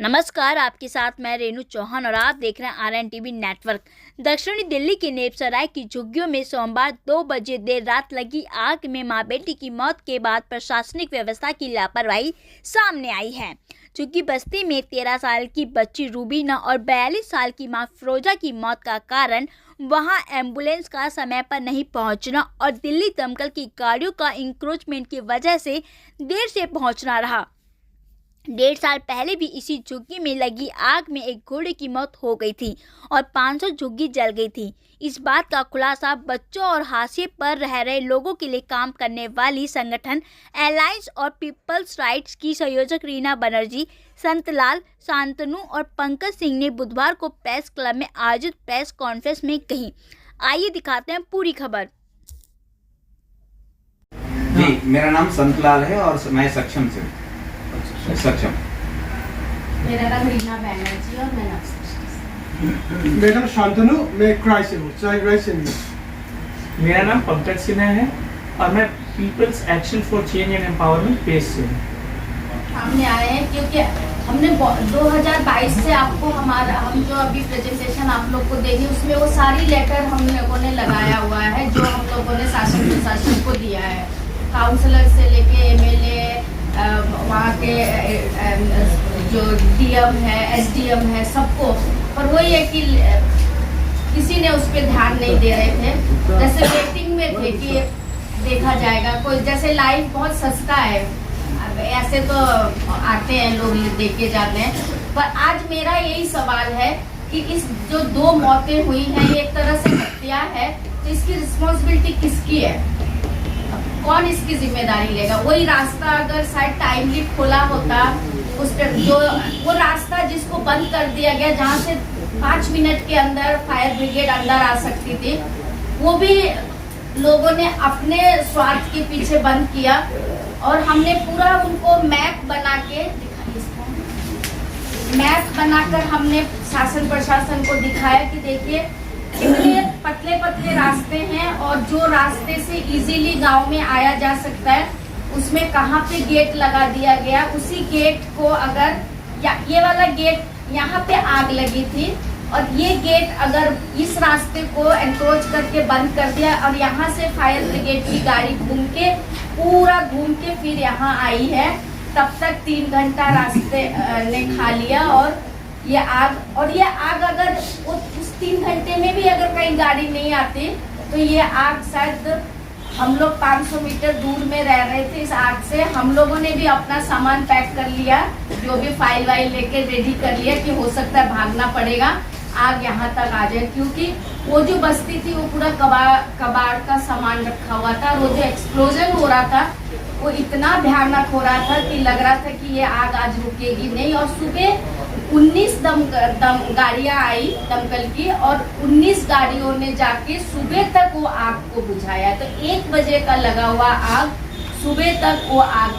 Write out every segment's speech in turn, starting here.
नमस्कार, आपके साथ मैं रेणु चौहान और आप देख रहे हैं RNTV नेटवर्क। दक्षिणी दिल्ली के नेपसराय की झुग्गियों में सोमवार 2 बजे देर रात लगी आग में मां बेटी की मौत के बाद प्रशासनिक व्यवस्था की लापरवाही सामने आई है। झुग्गी बस्ती में 13 साल की बच्ची रूबीना और 42 साल की मां फिरोजा की मौत का कारण वहां एम्बुलेंस का समय पर नहीं पहुंचना और दिल्ली दमकल की गाड़ियों का इंक्रोचमेंट की वजह से देर से पहुंचना रहा। 1.5 साल पहले भी इसी झुग्गी में लगी आग में एक घोड़े की मौत हो गई थी और 500 झुग्गी जल गई थी। इस बात का खुलासा बच्चों और हाशिए पर रह रहे लोगों के लिए काम करने वाली संगठन अलायंस और पीपल्स राइट्स की संयोजक रीना बनर्जी, संतलाल, शांतनु और पंकज सिंह ने बुधवार को प्रेस क्लब में आयोजित प्रेस कॉन्फ्रेंस में कही। आइए दिखाते हैं पूरी खबर। जी, मेरा नाम संतलाल है और मैं सक्षम से सक्षम। मेरा नाम रीना बनर्जी और मैं नक्सल। मेरा नाम शांतनु, मैं क्राई से हूँ, चाइल्ड राइट्स से हूँ। मेरा नाम पंकज सिन्हा है और मैं people's action for change and empowerment page से हूँ। सामने आए हैं क्योंकि हमने 2022 से आपको हम जो अभी प्रेजेंटेशन आप लोग को देंगे उसमें वो सारी लेटर हम लोगों ने लगाया हुआ है जो हम लोगों ने शासन प्रशासन को दिया है, काउंसलर से लेके MLA, वहाँ के जो DM है, SDM है, सबको। पर वही है कि किसी ने उस पर ध्यान नहीं दे रहे थे। जैसे वेटिंग में थे कि देखा जाएगा, कोई जैसे लाइफ बहुत सस्ता है, अब ऐसे तो आते हैं लोग देख के जाते हैं। पर आज मेरा यही सवाल है कि इस जो 2 मौतें हुई हैं ये एक तरह से हत्या है, तो इसकी रिस्पॉन्सिबिलिटी किसकी है? कौन इसकी जिम्मेदारी लेगा? वही रास्ता अगर शायद टाइमली खोला होता, उस पर जो वो रास्ता जिसको बंद कर दिया गया जहाँ से 5 मिनट के अंदर फायर ब्रिगेड अंदर आ सकती थी, वो भी लोगों ने अपने स्वार्थ के पीछे बंद किया। और हमने पूरा उनको मैप बनाकर हमने शासन प्रशासन को दिखाया कि देखिए कितने पतले पतले रास्ते हैं और जो रास्ते से इजीली गांव में आया जा सकता है उसमें कहाँ पे गेट लगा दिया गया। उसी गेट को अगर ये वाला गेट यहाँ पे आग लगी थी और ये गेट अगर इस रास्ते को एनक्रोच करके बंद कर दिया और यहाँ से फायर ब्रिगेड की गाड़ी पूरा घूम के फिर यहाँ आई है, तब तक 3 घंटा रास्ते ने खा लिया। और ये आग अगर उस 3 घंटे में भी अगर कहीं गाड़ी नहीं आती तो ये आग शायद हम लोग 500 मीटर दूर में रह रहे थे। इस आग से हम लोगों ने भी अपना सामान पैक कर लिया, जो भी फाइल वाइल लेके रेडी कर लिया कि हो सकता है भागना पड़ेगा, आग यहाँ तक आ जाए। क्योंकि वो जो बस्ती थी वो पूरा कबाड़ का सामान रखा हुआ था। वो जो एक्सप्लोजन हो रहा था वो इतना भयानक हो रहा था कि लग रहा था कि ये आग आज रुकेगी नहीं। और सुबह 19 गाड़ियां आई दमकल की और 19 गाड़ियों ने जाके सुबह तक वो आग को बुझाया। तो 1 बजे का लगा हुआ आग सुबह तक वो आग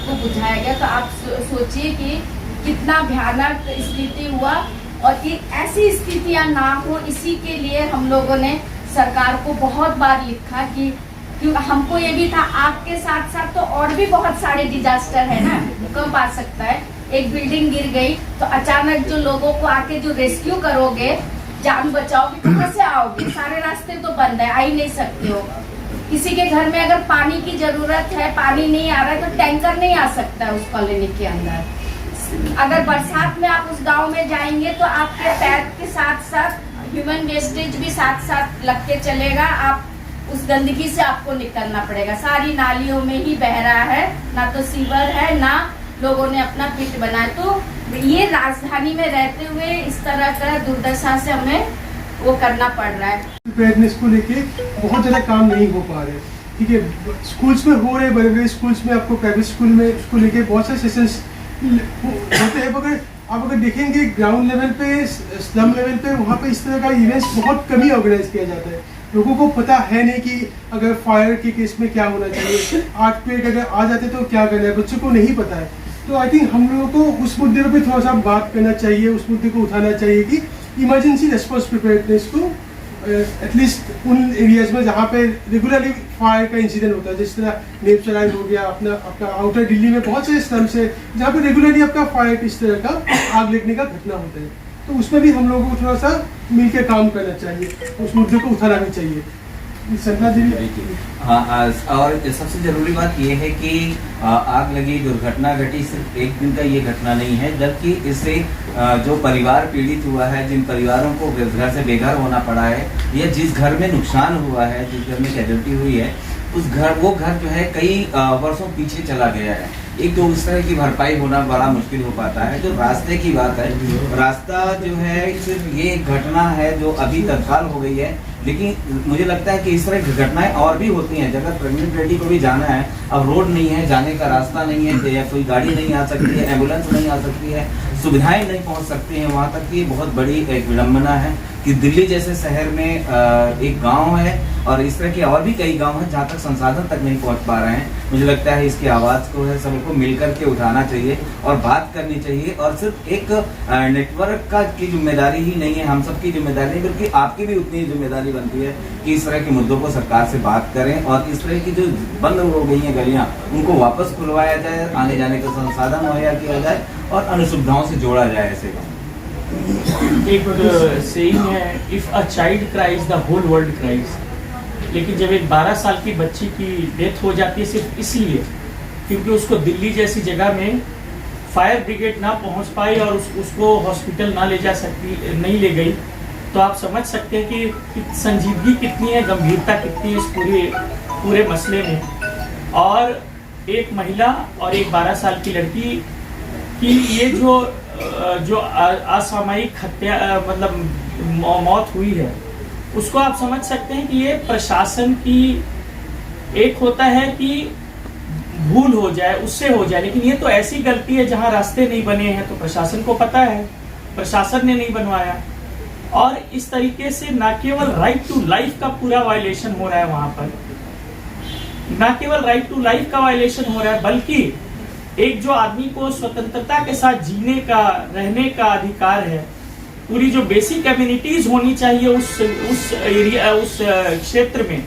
को बुझाया गया। तो आप सोचिए कि कितना भयानक स्थिति हुआ। और ये ऐसी स्थितियां ना हो, इसी के लिए हम लोगों ने सरकार को बहुत बार लिखा कि क्योंकि हमको ये भी था आग के साथ साथ तो और भी बहुत सारे डिजास्टर है ना, भूकंप आ सकता है, एक बिल्डिंग गिर गई तो अचानक जो लोगों को आके जो रेस्क्यू करोगे, जान बचाओगे, कहाँ से आओगे? सारे रास्ते तो बंद है, आ ही नहीं सकते हो। किसी के घर में अगर पानी की जरूरत है, पानी नहीं आ रहा है तो टैंकर नहीं आ सकता है उस कॉलोनी के अंदर। अगर बरसात में आप उस गांव में जाएंगे तो आपके पैर के साथ साथ ह्यूमन वेस्टेज भी साथ साथ लग के चलेगा। आप उस गंदगी से आपको निकलना पड़ेगा। सारी नालियों में ही बह रहा है, ना तो सीवर है, ना लोगों ने अपना पिट बनाया। तो ये राजधानी में रहते हुए इस तरह का दुर्दशा से हमें वो करना पड़ रहा है। प्रिपेयरनेस को लेके बहुत ज़्यादा काम नहीं हो पा रहे, ठीक है। स्कूल्स में हो रहे, बड़े बड़े स्कूल्स में आपको प्राइवेट स्कूल में इसको लेके बहुत सारे सेशंस होते हैं। मगर आप अगर देखेंगे ग्राउंड लेवल पे, स्लम लेवल पे, वहाँ पे इस तरह का इवेंट्स बहुत कम ही ऑर्गेनाइज किया जाता है। लोगों को पता है नहीं कि अगर फायर के केस में क्या होना चाहिए, आग पे अगर आ जाते तो क्या करना है, बच्चों को नहीं पता है। तो आई थिंक हम लोगों को उस मुद्दे पे थोड़ा सा बात करना चाहिए, उस मुद्दे को उठाना चाहिए कि इमरजेंसी रेस्पॉन्स प्रिपेयर्डनेस को एटलीस्ट उन एरियाज में जहाँ पे रेगुलरली फायर का इंसिडेंट होता है, जिस तरह नेपसराय हो गया, अपना आउटर दिल्ली में बहुत से स्लम्स है जहाँ पे रेगुलरली आपका फायर इस तरह का आग लगने का घटना होता है। तो उसमें भी हम लोगों को थोड़ा सा मिलकर काम करना चाहिए, उस मुद्दे को उठाना भी चाहिए। संजना जी। हाँ, और सबसे जरूरी बात यह है कि आग लगी, दुर्घटना घटी, सिर्फ एक दिन का ये घटना नहीं है, जबकि इससे जो परिवार पीड़ित हुआ है, जिन परिवारों को घर से बेघर होना पड़ा है, या जिस घर में नुकसान हुआ है, जिस घर में कैजुअल्टी हुई है, वो घर जो है कई वर्षों पीछे चला गया है। एक तो उस तरह की भरपाई होना बड़ा मुश्किल हो पाता है। जो रास्ते की बात है, रास्ता जो है सिर्फ ये एक घटना है जो अभी तत्काल हो गई है, लेकिन मुझे लगता है कि इस तरह की घटनाएं और भी होती हैं। अगर प्रेग्नेंट लेडी को भी जाना है, अब रोड नहीं है, जाने का रास्ता नहीं है, या कोई गाड़ी नहीं आ सकती है, एम्बुलेंस नहीं आ सकती है, सुविधाएं नहीं पहुंच सकती हैं वहां तक, की बहुत बड़ी एक विडम्बना है कि दिल्ली जैसे शहर में एक गांव है और इस तरह के और भी कई गांव हैं जहां तक संसाधन तक नहीं पहुंच पा रहे हैं। मुझे लगता है इसकी आवाज़ को है सबको मिलकर के उठाना चाहिए और बात करनी चाहिए। और सिर्फ एक नेटवर्क का की जिम्मेदारी ही नहीं है, हम सबकी जिम्मेदारी नहीं, बल्कि आपकी भी उतनी जिम्मेदारी बनती है कि इस तरह के मुद्दों को सरकार से बात करें और इस तरह की जो बंद हो गई हैं गलियाँ, उनको वापस खुलवाया जाए, आने जाने का संसाधन मुहैया किया जाए और अनुसुविधाओं से जोड़ा जाए ऐसे गाँव। एक सेइंग है, if a child cries the whole world cries. लेकिन जब एक 12 साल की बच्ची की डेथ हो जाती है सिर्फ इसलिए क्योंकि उसको दिल्ली जैसी जगह में फायर ब्रिगेड ना पहुंच पाई और उसको हॉस्पिटल ना ले जा सकती, नहीं ले गई, तो आप समझ सकते हैं कि संजीदगी कितनी है, गंभीरता कितनी है इस पूरे मसले में। और एक महिला और एक 12 साल की लड़की की ये जो असामयिक हत्या मतलब मौत हुई है, उसको आप समझ सकते हैं कि ये प्रशासन की एक होता है कि भूल हो जाए, उससे हो जाए, लेकिन ये तो ऐसी गलती है जहां रास्ते नहीं बने हैं तो प्रशासन को पता है, प्रशासन ने नहीं बनवाया। और इस तरीके से ना केवल राइट टू लाइफ का पूरा वायलेशन हो रहा है वहां पर, ना केवल राइट टू लाइफ का वायलेशन हो रहा है, बल्कि एक जो आदमी को स्वतंत्रता के साथ जीने का, रहने का अधिकार है, पूरी जो बेसिक कम्युनिटीज होनी चाहिए उस एरिया, उस क्षेत्र में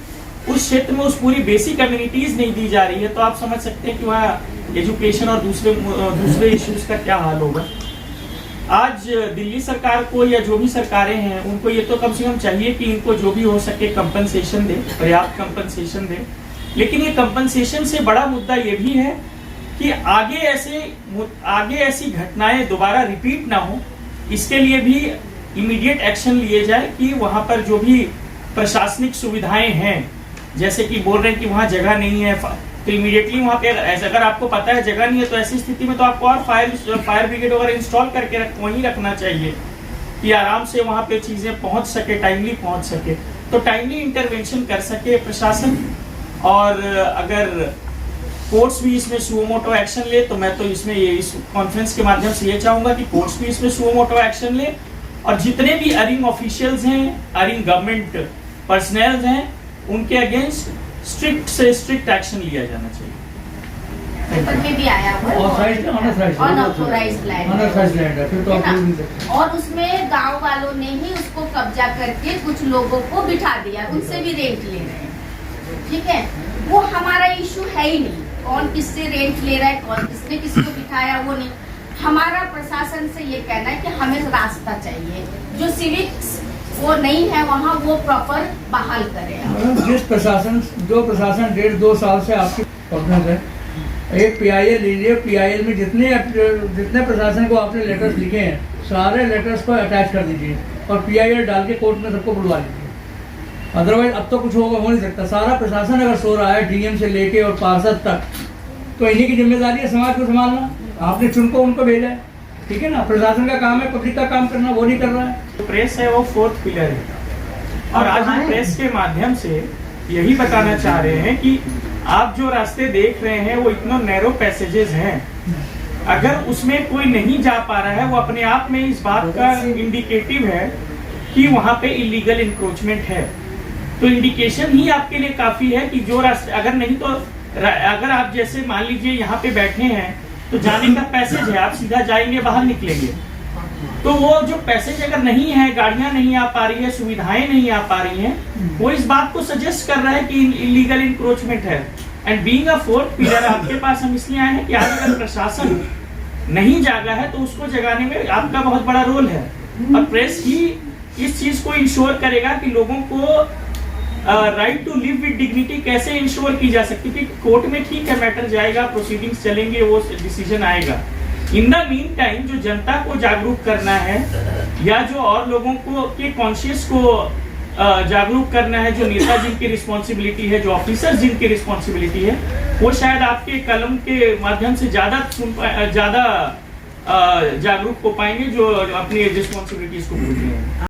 उस पूरी बेसिक कम्युनिटीज नहीं दी जा रही है, तो आप समझ सकते हैं कि वहाँ एजुकेशन और दूसरे इश्यूज का क्या हाल होगा। आज दिल्ली सरकार को या जो भी सरकारें हैं उनको ये तो कम से कम चाहिए कि इनको जो भी हो सके कंपनसेशन दे, पर्याप्त कंपनसेशन दे। लेकिन ये कंपनसेशन से बड़ा मुद्दा ये भी है कि आगे ऐसी घटनाएं दोबारा रिपीट ना हो, इसके लिए भी इमीडिएट एक्शन लिए जाए कि वहां पर जो भी प्रशासनिक सुविधाएं हैं, जैसे कि बोल रहे हैं कि वहां जगह नहीं है, तो इमीडिएटली वहां पे अगर आपको पता है जगह नहीं है तो ऐसी स्थिति में तो आपको और फायर ब्रिगेड वगैरह इंस्टॉल करके वहीं रखना चाहिए कि आराम से वहां पे चीजें पहुंच सके, टाइमली पहुंच सके, तो टाइमली इंटरवेंशन कर सके प्रशासन। और अगर कोर्ट्स भी इसमें सुओ मोटो एक्शन ले, तो मैं तो इसमें इस कॉन्फ्रेंस के माध्यम से ये चाहूंगा कि कोर्ट्स भी इसमें सुओ मोटो एक्शन ले और जितने भी अरिंग ऑफिशियल्स हैं, अरिंग गवर्नमेंट पर्सनल हैं, उनके अगेंस्ट स्ट्रिक्ट से स्ट्रिक्ट एक्शन लिया जाना चाहिए। पेपर में भी आया हुआ अनऑथोराइज्ड लैंड, और उसमें गांव वालों ने ही उसको कब्जा करके कुछ लोगों को बिठा दिया, उनसे भी रेंट ले रहे हैं। ठीक है, वो हमारा इशू है ही नहीं, कौन किससे रेंट ले रहा है, कौन किसने किसी को बिठाया, वो नहीं। हमारा प्रशासन से ये कहना है कि हमें रास्ता चाहिए, जो सिविक्स वो नहीं है वहाँ वो प्रॉपर बहाल करें। जो प्रशासन 1.5-2 साल से आपकी प्रॉब्लम है, एक PIL लीजिए, PIL में जितने प्रशासन को आपने लेटर्स लिखे हैं सारे लेटर्स को अटैच कर दीजिए और PIL डाल के कोर्ट में सबको बुलवा लीजिए। अदरवाइज अब तो कुछ हो नहीं सकता। सारा प्रशासन अगर सो रहा है DM से लेके और पार्षद तक, तो इन्हीं की जिम्मेदारी है समाज को संभालना। आपने चुनको उनको भेजा है, ठीक है ना, प्रशासन का काम है पब्लिक का काम करना, वो नहीं कर रहा है। प्रेस है वो 4th पिलर है, और आज हम प्रेस के माध्यम से यही बताना चाह रहे हैं कि आप जो रास्ते देख रहे हैं वो इतना नैरो पैसेजेस हैं, अगर उसमें कोई नहीं जा पा रहा है वो अपने आप में इस बात का इंडिकेटिव है कि वहां पे इलीगल इंक्रोचमेंट है। तो इंडिकेशन ही आपके लिए काफी है कि जो रास्ते, अगर नहीं तो अगर आप जैसे मान लीजिए यहाँ पे बैठे हैं तो जाने का पैसेज है, आप सीधा जाएंगे बाहर निकलेंगे, तो वो जो पैसेज अगर नहीं है, गाड़ियां नहीं आ पा रही है, सुविधाएं नहीं आ पा रही हैं, वो इस बात को सजेस्ट कर रहा है कि इलीगल इंक्रोचमेंट है। And being a fourth pillar आपके पास हम इसलिए आए हैं कि आज अगर प्रशासन नहीं जागा है तो उसको जगाने में आपका बहुत बड़ा रोल है, और प्रेस ही इस चीज को इंश्योर करेगा कि लोगों को right to live with dignity कैसे इंश्योर की जा सकती है। कोर्ट में ठीक है, मैटर जाएगा, प्रोसीडिंग्स चलेंगे, वो डिसीजन आएगा। इन द मीन टाइम जो जनता को जागरूक करना है, या जो और लोगों को के कॉन्शियस को जागरूक करना है, जो नेता जिनकी रिस्पॉन्सिबिलिटी है, जो ऑफिसर्स जिनकी रिस्पॉन्सिबिलिटी है, वो शायद आपके कलम के माध्यम से ज्यादा जागरूक हो पाएंगे, जो अपनी रिस्पॉन्सिबिलिटीज को भूल रहे हैं।